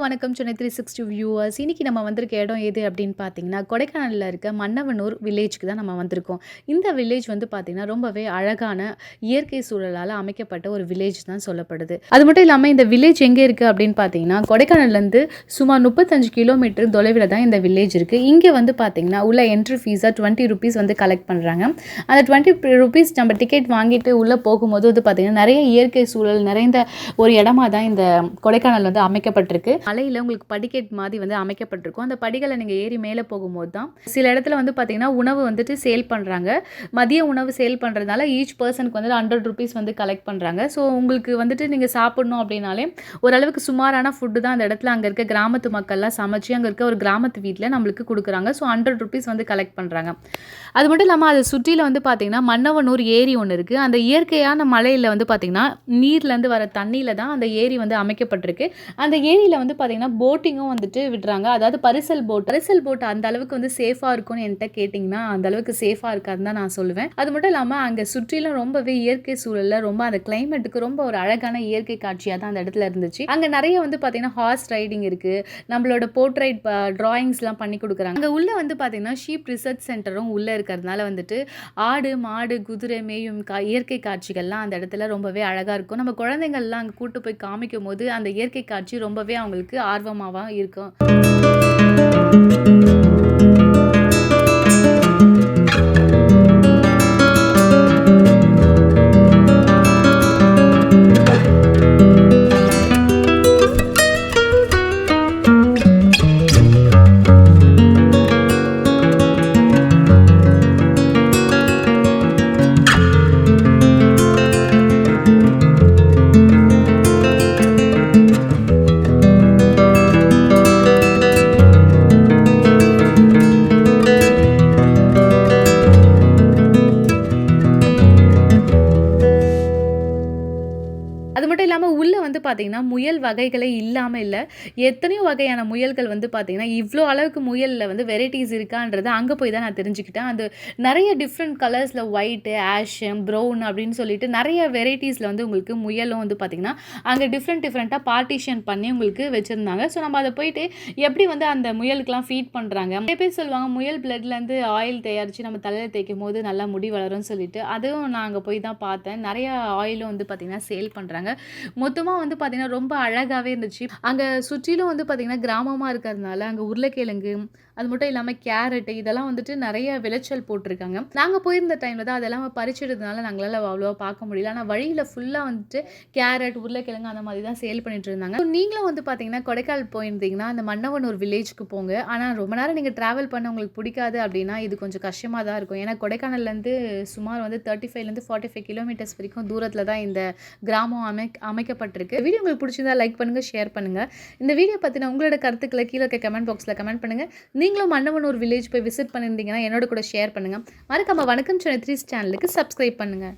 வணக்கம் சென்னை 360 வியூவர்ஸ். இன்னைக்கு நம்ம வந்திருக்க இடம் எது அப்படின்னு பார்த்தீங்கன்னா, கொடைக்கானலில் இருக்க மன்னவனூர் வில்லேஜ்க்கு தான் நம்ம வந்திருக்கோம். இந்த வில்லேஜ் வந்து பார்த்தீங்கன்னா, ரொம்பவே அழகான இயற்கை சூழலால் அமைக்கப்பட்ட ஒரு வில்லேஜ் தான் சொல்லப்படுது. அது மட்டும் இல்லாமல் இந்த வில்லேஜ் எங்கே இருக்குது அப்படின்னு பார்த்தீங்கன்னா, கொடைக்கானல்லேருந்து சுமார் 35 கிலோமீட்டர் தொலைவில் தான் இந்த வில்லேஜ் இருக்குது. இங்கே வந்து பார்த்தீங்கன்னா, உள்ள என்ட்ரி ஃபீஸாக 20 ருபீஸ் வந்து கலெக்ட் பண்ணுறாங்க. அந்த 20 ருபீஸ் நம்ம டிக்கெட் வாங்கிட்டு உள்ளே போகும்போது வந்து பார்த்தீங்கன்னா, நிறைய இயற்கை சூழல் நிறைந்த ஒரு இடமா தான் இந்த கொடைக்கானல் வந்து அமைக்கப்பட்டிருக்கு. மலையில் உங்களுக்கு படிக்கட் மாதிரி வந்து அமைக்கப்பட்டிருக்கும். அந்த படிகளை நீங்கள் ஏறி மேலே போகும்போது தான் சில இடத்துல வந்து பார்த்தீங்கன்னா உணவு வந்துட்டு சேல் பண்ணுறாங்க. மதிய உணவு சேல் பண்ணுறதுனால ஈச் பர்சனுக்கு வந்து 100 ருபீஸ் வந்து கலெக்ட் பண்ணுறாங்க. ஸோ உங்களுக்கு வந்துட்டு நீங்கள் சாப்பிடணும் அப்படின்னாலே ஓரளவுக்கு சுமாரான ஃபுட்டு தான் அந்த இடத்துல அங்கே இருக்க கிராமத்து மக்கள்லாம் சமைச்சு அங்கே இருக்க ஒரு கிராமத்து வீட்டில் நம்மளுக்கு கொடுக்குறாங்க. ஸோ 100 ருபீஸ் வந்து கலெக்ட் பண்ணுறாங்க. அது மட்டும் இல்லாமல் அதை சுற்றியில் வந்து பார்த்தீங்கன்னா மன்னவனூர் ஏரி ஒன்று இருக்குது. அந்த இயற்கையான மலையில் வந்து பார்த்தீங்கன்னா நீர்லேருந்து வர தண்ணியில் தான் அந்த ஏரி வந்து அமைக்கப்பட்டிருக்கு. அந்த ஏரியில் வந்து பார்த்தீங்கன்னா போட்டிங்கும் வந்துட்டு விடுறாங்க. அதாவது பரிசல் போட் அந்த அளவுக்கு வந்து சேஃபாக இருக்கும்னு என்கிட்ட கேட்டிங்கன்னா அந்த அளவுக்கு சேஃபாக இருக்காதுன்னு தான் நான் சொல்லுவேன். அது மட்டும் இல்லாமல் அங்கே சுற்றிலும் ரொம்பவே இயற்கை சூழலில் ரொம்ப அந்த கிளைமேட்டுக்கு ரொம்ப ஒரு அழகான இயற்கை காட்சியாக தான் அந்த இடத்துல இருந்துச்சு. அங்கே நிறைய வந்து பார்த்தீங்கன்னா ஹார்ஸ் ரைடிங் இருக்குது. நம்மளோட போர்ட்ரைட் டிராயிங்ஸ்லாம் பண்ணி கொடுக்குறாங்க. அங்கே உள்ளே வந்து பார்த்தீங்கன்னா ஷீப் ரிசர்ச் சென்டரும் உள்ளே இருக்கிறதுனால வந்துட்டு ஆடு மாடு குதிரை மேயும் இயற்கை காட்சிகள்லாம் அந்த இடத்துல ரொம்பவே அழகாக இருக்கும். நம்ம குழந்தைங்கள்லாம் அங்கே கூட்டு போய் காமிக்கும் போது அந்த இயற்கை காட்சி ரொம்பவே அவங்களுக்கு ஆர்வமாக இருக்கும். அது மட்டும் இல்லாமல் உள்ளே வந்து பார்த்தீங்கன்னா முயல் வகைகளே இல்லாமல் இல்லை. எத்தனையோ வகையான முயல்கள் வந்து பார்த்தீங்கன்னா இவ்வளோ அளவுக்கு முயலில் வந்து வெரைட்டிஸ் இருக்கான்றது அங்கே போய் தான் நான் தெரிஞ்சுக்கிட்டேன். அது நிறைய டிஃப்ரெண்ட் கலர்ஸில் ஒயிட்டு ஆஷ் ப்ரௌன் அப்படின்னு சொல்லிட்டு நிறைய வெரைட்டிஸில் வந்து உங்களுக்கு முயலும் வந்து பார்த்திங்கன்னா அங்கே டிஃப்ரெண்ட்டாக பார்ட்டிஷன் பண்ணி உங்களுக்கு வச்சுருந்தாங்க. ஸோ நம்ம அதை போயிட்டு எப்படி வந்து அந்த முயலுக்கெலாம் ஃபீட் பண்ணுறாங்க. நிறைய பேர் சொல்லுவாங்க முயல் பிளட்லேருந்து ஆயில் தயாரித்து நம்ம தலையில் தேய்க்கும் போது நல்லா முடி வளரும்னு சொல்லிட்டு, அதுவும் நான் அங்கே போய் தான் பார்த்தேன். நிறைய ஆயிலும் வந்து பார்த்திங்கன்னா சேல் பண்ணுறாங்க. மொத்தமாக வந்து பார்த்தீங்கன்னா ரொம்ப அழகாகவே இருந்துச்சு. அங்கே சுற்றிலும் வந்து பார்த்தீங்கன்னா கிராமமாக இருக்கிறதுனால அங்கே உருளைக்கிழங்கு அது மட்டும் இல்லாமல் கேரட்டு இதெல்லாம் வந்துட்டு நிறைய விளைச்சல் போட்டிருக்காங்க. நாங்கள் போயிருந்த டைமில் தான் அதெல்லாம் பறிச்சிடுறதுனால நாங்களால் அவ்வளோவா பார்க்க முடியல. ஆனால் வழியில் ஃபுல்லாக வந்துட்டு கேரட் உருளைக்கிழங்கு அந்த மாதிரி தான் சேல் பண்ணிட்டு இருந்தாங்க. ஸோ நீங்களும் வந்து பார்த்தீங்கன்னா கொடைக்கானல் போயிருந்தீங்கன்னா அந்த மன்னவனூர் வில்லேஜ்க்கு போங்க. ஆனால் ரொம்ப நேரம் நீங்கள் ட்ராவல் பண்ண உங்களுக்கு பிடிக்காது அப்படின்னா இது கொஞ்சம் கஷ்டமாக தான் இருக்கும். ஏன்னா கொடைக்கானல்லேருந்து சுமார் வந்து 35 45 கிலோமீட்டர்ஸ் வரைக்கும் தூரத்தில் தான் இந்த கிராமம் அமைக்கப்பட்டிருக்கு. வீடியோ உங்களுக்கு பிடிச்சிருந்தா லைக் பண்ணுங்கள், ஷேர் பண்ணுங்கள். இந்த வீடியோ பற்றின உங்களோட கருத்துக்களை கீழே இருக்க கமெண்ட் பாக்ஸில் கமெண்ட் பண்ணுங்கள். நீங்களும் மன்னவனூர் வில்லேஜ் போய் விசிட் பண்ணியிருந்தீங்கன்னா என்னோட கூட ஷேர் பண்ணுங்கள். மறக்காம வணக்கம் சென்னை 3 சேனலுக்கு சப்ஸ்கிரைப் பண்ணுங்கள்.